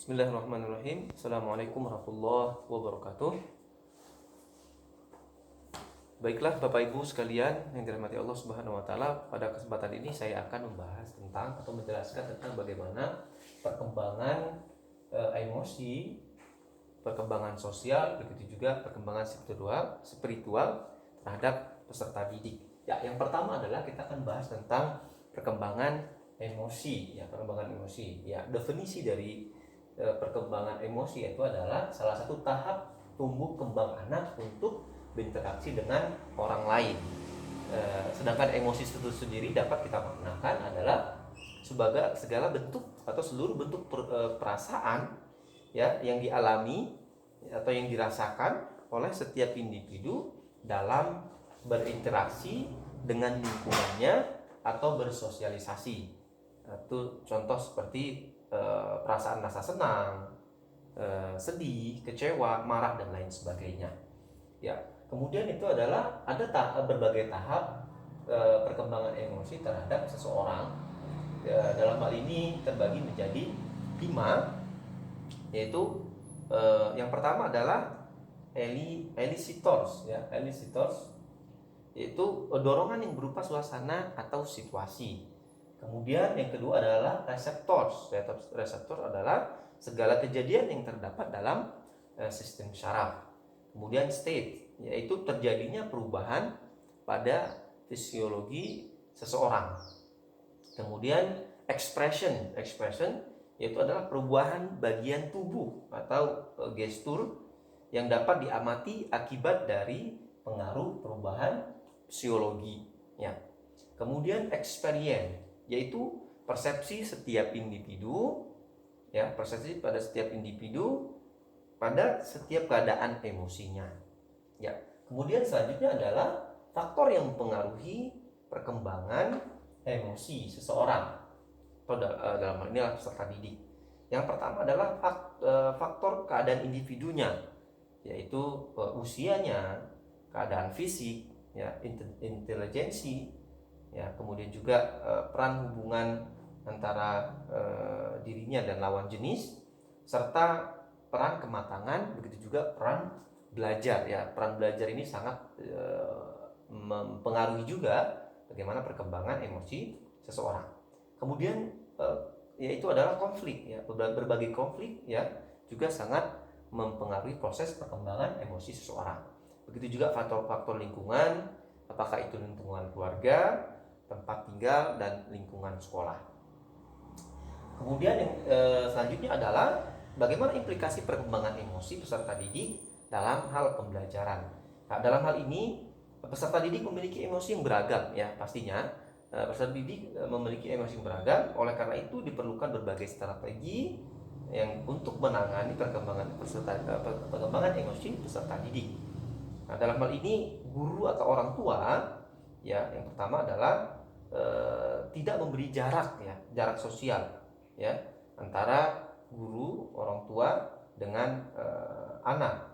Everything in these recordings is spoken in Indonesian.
Bismillahirrahmanirrahim. Assalamualaikum warahmatullahi wabarakatuh. Baiklah Bapak Ibu sekalian yang dirahmati Allah Subhanahu wa taala, pada kesempatan ini saya akan membahas tentang atau menjelaskan tentang bagaimana perkembangan emosi, perkembangan sosial, begitu juga perkembangan spiritual terhadap peserta didik. Ya, yang pertama adalah kita akan bahas tentang perkembangan emosi, ya, perkembangan emosi. Ya, definisi dari perkembangan emosi itu adalah salah satu tahap tumbuh kembang anak untuk berinteraksi dengan orang lain. Sedangkan emosi itu sendiri dapat kita maknakan adalah sebagai segala bentuk atau seluruh bentuk perasaan, ya, yang dialami atau yang dirasakan oleh setiap individu dalam berinteraksi dengan lingkungannya atau bersosialisasi. Itu contoh seperti perasaan rasa senang, sedih, kecewa, marah, dan lain sebagainya. Ya, kemudian itu adalah ada berbagai tahap perkembangan emosi terhadap seseorang. Ya, dalam hal ini terbagi menjadi 5, yaitu yang pertama adalah elicitors, ya, elicitors, yaitu dorongan yang berupa suasana atau situasi. Kemudian yang kedua adalah reseptors. Reseptor adalah segala kejadian yang terdapat dalam sistem syaraf. Kemudian state, yaitu terjadinya perubahan pada fisiologi seseorang. Kemudian expression, yaitu adalah perubahan bagian tubuh atau gestur yang dapat diamati akibat dari pengaruh perubahan fisiologi, ya. Kemudian experience, yaitu persepsi setiap individu, ya, persepsi pada setiap individu pada setiap keadaan emosinya, ya. Kemudian selanjutnya adalah faktor yang mempengaruhi perkembangan emosi seseorang atau dalam hal ini adalah peserta didik. Yang pertama adalah faktor keadaan individunya, yaitu usianya, keadaan fisik, ya, intelijensi, ya, kemudian juga peran hubungan antara dirinya dan lawan jenis, serta peran kematangan, begitu juga peran belajar, ya. Peran belajar ini sangat mempengaruhi juga bagaimana perkembangan emosi seseorang. Kemudian yaitu adalah konflik, ya, berbagai konflik, ya, juga sangat mempengaruhi proses perkembangan emosi seseorang. Begitu juga faktor-faktor lingkungan, apakah itu lingkungan keluarga, tempat tinggal, dan lingkungan sekolah. Kemudian yang selanjutnya adalah bagaimana implikasi perkembangan emosi peserta didik dalam hal pembelajaran. Nah, dalam hal ini peserta didik memiliki emosi yang beragam, ya, pastinya. Peserta didik memiliki emosi yang beragam, oleh karena itu diperlukan berbagai strategi yang untuk menangani perkembangan emosi peserta didik. Nah, dalam hal ini guru atau orang tua, ya, yang pertama adalah tidak memberi jarak, ya, jarak sosial, ya, antara guru, orang tua dengan anak,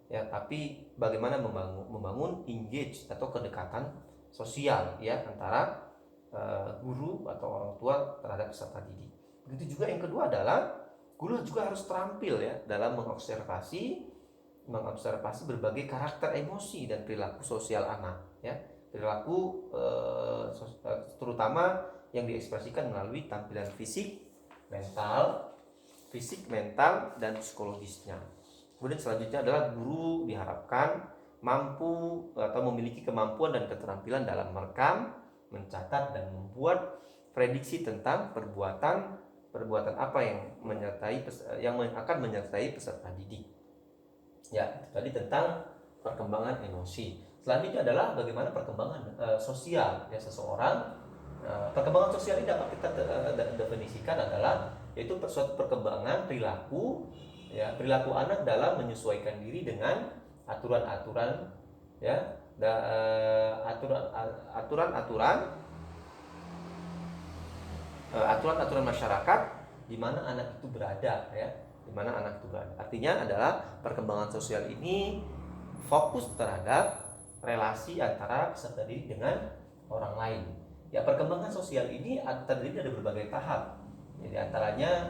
ya, tapi bagaimana membangun engage atau kedekatan sosial, ya, antara guru atau orang tua terhadap peserta didik. Begitu juga yang kedua adalah guru juga harus terampil, ya, dalam mengobservasi berbagai karakter emosi dan perilaku sosial anak, ya, perilaku terutama yang diekspresikan melalui tampilan fisik, mental, dan psikologisnya. Kemudian selanjutnya adalah guru diharapkan mampu atau memiliki kemampuan dan keterampilan dalam merekam, mencatat, dan membuat prediksi tentang perbuatan apa yang akan menyertai peserta didik. Ya, tadi tentang perkembangan emosi. Selanjutnya adalah bagaimana perkembangan sosial, ya, seseorang. Perkembangan sosial ini dapat kita definisikan adalah yaitu suatu perkembangan perilaku, ya, perilaku anak dalam menyesuaikan diri dengan aturan-aturan, ya, aturan-aturan masyarakat di mana anak itu berada, ya, di mana anak itu berada. Artinya adalah perkembangan sosial ini fokus terhadap relasi antara peserta didik dengan orang lain. Ya, perkembangan sosial ini terdiri dari berbagai tahap. Jadi antaranya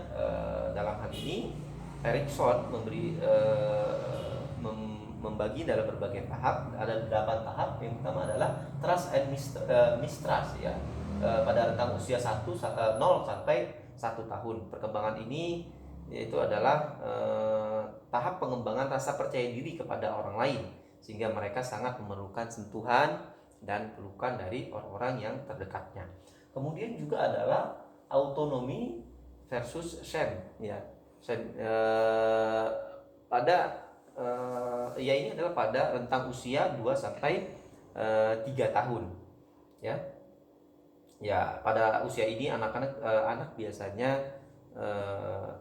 dalam hal ini Erikson membagi dalam berbagai tahap. Ada 8 tahap. Yang pertama adalah trust and mistrust ya. Pada rentang usia 0 sampai 1 tahun. Perkembangan ini yaitu adalah tahap pengembangan rasa percaya diri kepada orang lain, sehingga mereka sangat memerlukan sentuhan dan pelukan dari orang-orang yang terdekatnya. Kemudian juga adalah autonomi versus shame ya. Ini adalah pada rentang usia 2 sampai 3 tahun ya. Ya, pada usia ini anak biasanya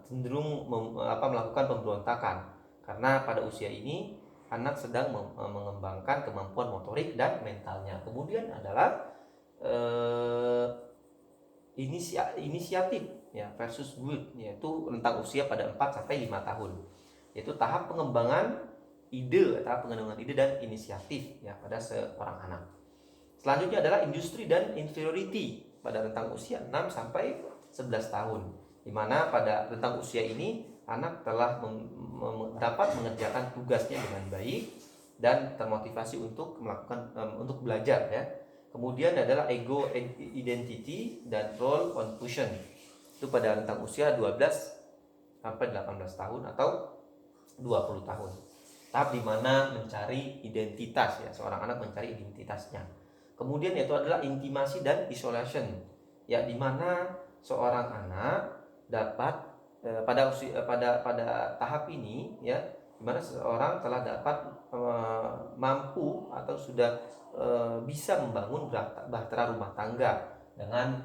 cenderung melakukan pemberontakan, karena pada usia ini anak sedang mengembangkan kemampuan motorik dan mentalnya. Kemudian adalah inisiatif ya versus good, yaitu rentang usia pada 4 sampai 5 tahun. Yaitu tahap pengembangan ide dan inisiatif ya pada seorang anak. Selanjutnya adalah industri dan inferiority pada rentang usia 6 sampai 11 tahun, di mana pada rentang usia ini anak telah dapat mengerjakan tugasnya dengan baik dan termotivasi untuk untuk belajar ya. Kemudian adalah ego identity dan role confusion. Itu pada rentang usia 12 sampai 18 tahun atau 20 tahun. Tahap di mana mencari identitas ya, seorang anak mencari identitasnya. Kemudian yaitu adalah intimasi dan isolation, ya, di mana seorang anak dapat pada tahap ini ya, di mana seseorang telah dapat mampu atau sudah bisa membangun bahtera rumah tangga dengan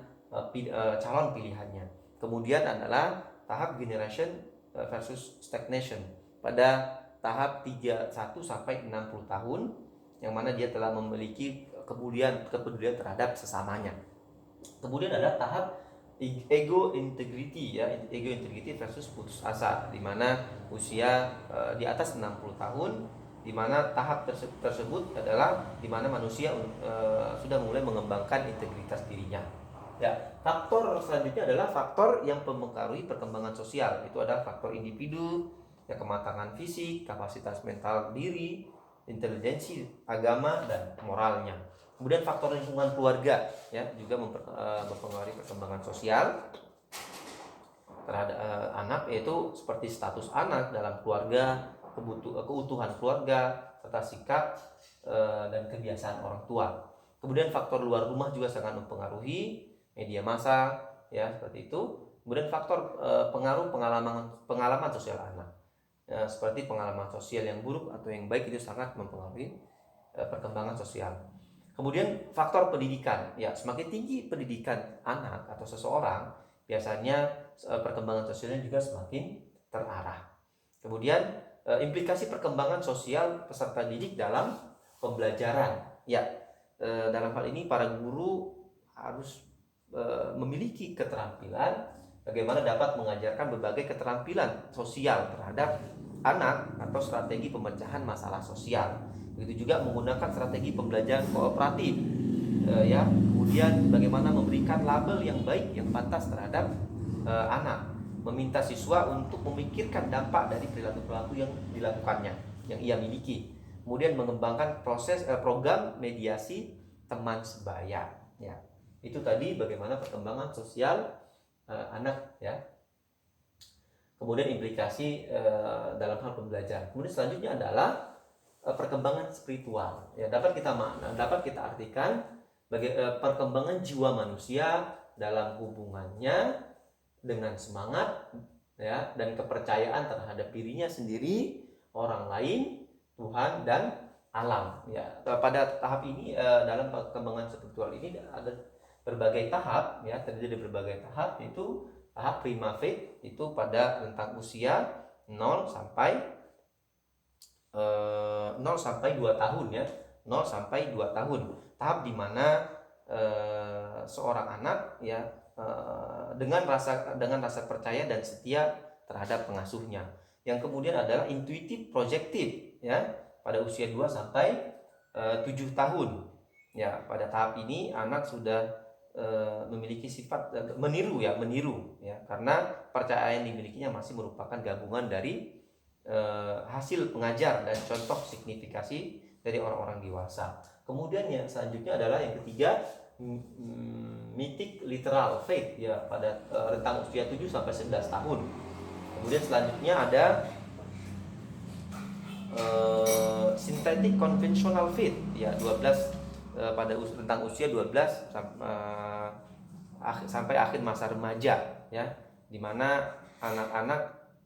calon pilihannya. Kemudian adalah tahap generation versus stagnation pada tahap 31 sampai 60 tahun, yang mana dia telah memiliki kepedulian terhadap sesamanya. Kemudian ada tahap ego integrity ya, ego integrity versus putus asa, di mana usia di atas 60 tahun, di mana tahap tersebut adalah di mana manusia sudah mulai mengembangkan integritas dirinya. Ya, faktor selanjutnya adalah faktor yang mempengaruhi perkembangan sosial. Itu adalah faktor individu, ya, kematangan fisik, kapasitas mental diri, intelijensi, agama, dan moralnya. Kemudian faktor lingkungan keluarga ya juga mempengaruhi perkembangan sosial terhadap anak, yaitu seperti status anak dalam keluarga, keutuhan keluarga, serta sikap dan kebiasaan orang tua. Kemudian faktor luar rumah juga sangat mempengaruhi, media massa ya seperti itu. Kemudian faktor pengaruh pengalaman sosial anak ya, seperti pengalaman sosial yang buruk atau yang baik, itu sangat mempengaruhi perkembangan sosial. Kemudian faktor pendidikan ya, semakin tinggi pendidikan anak atau seseorang, biasanya perkembangan sosialnya juga semakin terarah. Kemudian implikasi perkembangan sosial peserta didik dalam pembelajaran ya, dalam hal ini para guru harus memiliki keterampilan bagaimana dapat mengajarkan berbagai keterampilan sosial terhadap anak atau strategi pemecahan masalah sosial. Begitu juga menggunakan strategi pembelajaran kooperatif ya. Kemudian bagaimana memberikan label yang baik yang pantas terhadap anak, meminta siswa untuk memikirkan dampak dari perilaku yang dilakukannya, yang ia miliki. Kemudian mengembangkan program mediasi teman sebaya ya. Itu tadi bagaimana perkembangan sosial anak ya. Kemudian implikasi dalam hal pembelajaran. Kemudian selanjutnya adalah perkembangan spiritual ya, dapat kita artikan sebagai perkembangan jiwa manusia dalam hubungannya dengan semangat ya dan kepercayaan terhadap dirinya sendiri, orang lain, Tuhan, dan alam ya. Pada tahap ini dalam perkembangan spiritual ini ada berbagai tahap ya, terdiri dari berbagai tahap, yaitu tahap prima faith, itu pada rentang usia 0 sampai 2 tahun ya, 0 sampai 2 tahun. Tahap di mana seorang anak ya dengan rasa percaya dan setia terhadap pengasuhnya. Yang kemudian adalah intuitif projective ya, pada usia 2 sampai 7 tahun. Ya, pada tahap ini anak sudah memiliki sifat meniru ya, karena percaya yang dimilikinya masih merupakan gabungan dari hasil pengajar dan contoh signifikasi dari orang-orang dewasa. Kemudian yang selanjutnya adalah yang ketiga, mythic literal faith ya, pada rentang usia 7 sampai 11 tahun. Kemudian selanjutnya ada synthetic conventional faith ya, 12 pada rentang usia 12 sampai akhir masa remaja ya, di mana anak-anak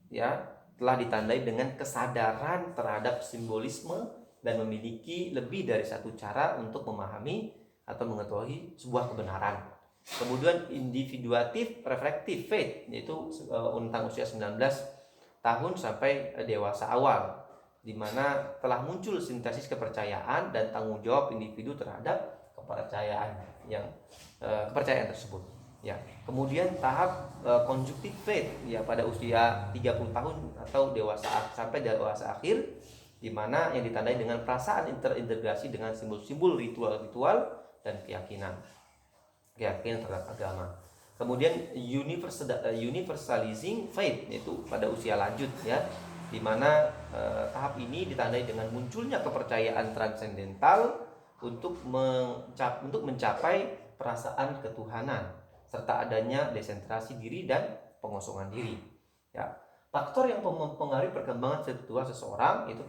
ya telah ditandai dengan kesadaran terhadap simbolisme dan memiliki lebih dari satu cara untuk memahami atau mengetahui sebuah kebenaran. Kemudian individuatif reflective faith, yaitu rentang usia 19 tahun sampai dewasa awal, di mana telah muncul sintesis kepercayaan dan tanggung jawab individu terhadap kepercayaan tersebut. Ya, kemudian tahap conjunctive faith ya pada usia 30 tahun atau sampai dewasa akhir, di mana yang ditandai dengan perasaan terintegrasi dengan simbol-simbol ritual-ritual dan keyakinan terhadap agama. Kemudian universalizing faith, yaitu pada usia lanjut ya, di mana tahap ini ditandai dengan munculnya kepercayaan transendental untuk mencapai perasaan ketuhanan serta adanya desentrasi diri dan pengosongan diri. Ya, faktor yang mempengaruhi perkembangan spiritual seseorang itu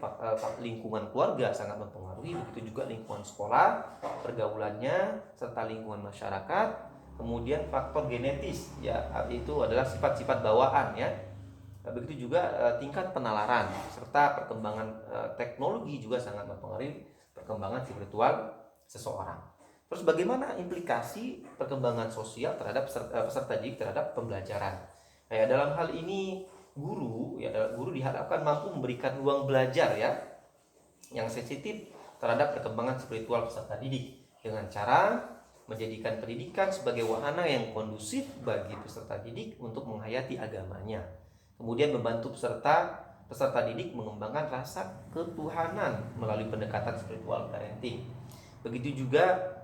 lingkungan keluarga sangat mempengaruhi, begitu juga lingkungan sekolah, pergaulannya, serta lingkungan masyarakat. Kemudian faktor genetis ya, itu adalah sifat-sifat bawaan ya. Begitu juga tingkat penalaran serta perkembangan teknologi juga sangat mempengaruhi perkembangan spiritual seseorang. Terus bagaimana implikasi perkembangan sosial terhadap peserta didik terhadap pembelajaran? Ya, dalam hal ini guru diharapkan mampu memberikan ruang belajar ya yang sensitif terhadap perkembangan spiritual peserta didik dengan cara menjadikan pendidikan sebagai wahana yang kondusif bagi peserta didik untuk menghayati agamanya. Kemudian membantu peserta didik mengembangkan rasa ketuhanan melalui pendekatan spiritual parenting. Begitu juga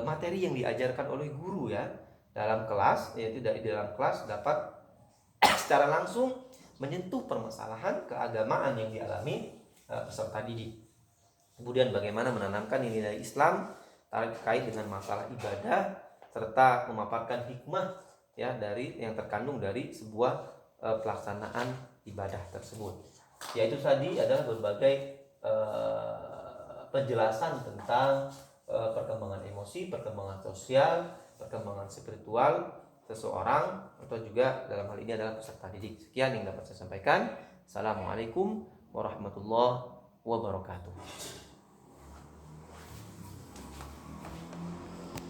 materi yang diajarkan oleh guru ya dalam kelas, yaitu dari dalam kelas dapat secara langsung menyentuh permasalahan keagamaan yang dialami peserta didik. Kemudian bagaimana menanamkan nilai Islam terkait dengan masalah ibadah serta memaparkan hikmah ya dari yang terkandung dari sebuah pelaksanaan ibadah tersebut. Yaitu tadi adalah berbagai penjelasan tentang perkembangan emosi, perkembangan sosial, perkembangan spiritual seseorang, atau juga dalam hal ini adalah peserta didik. Sekian yang dapat saya sampaikan. Assalamualaikum warahmatullahi wabarakatuh.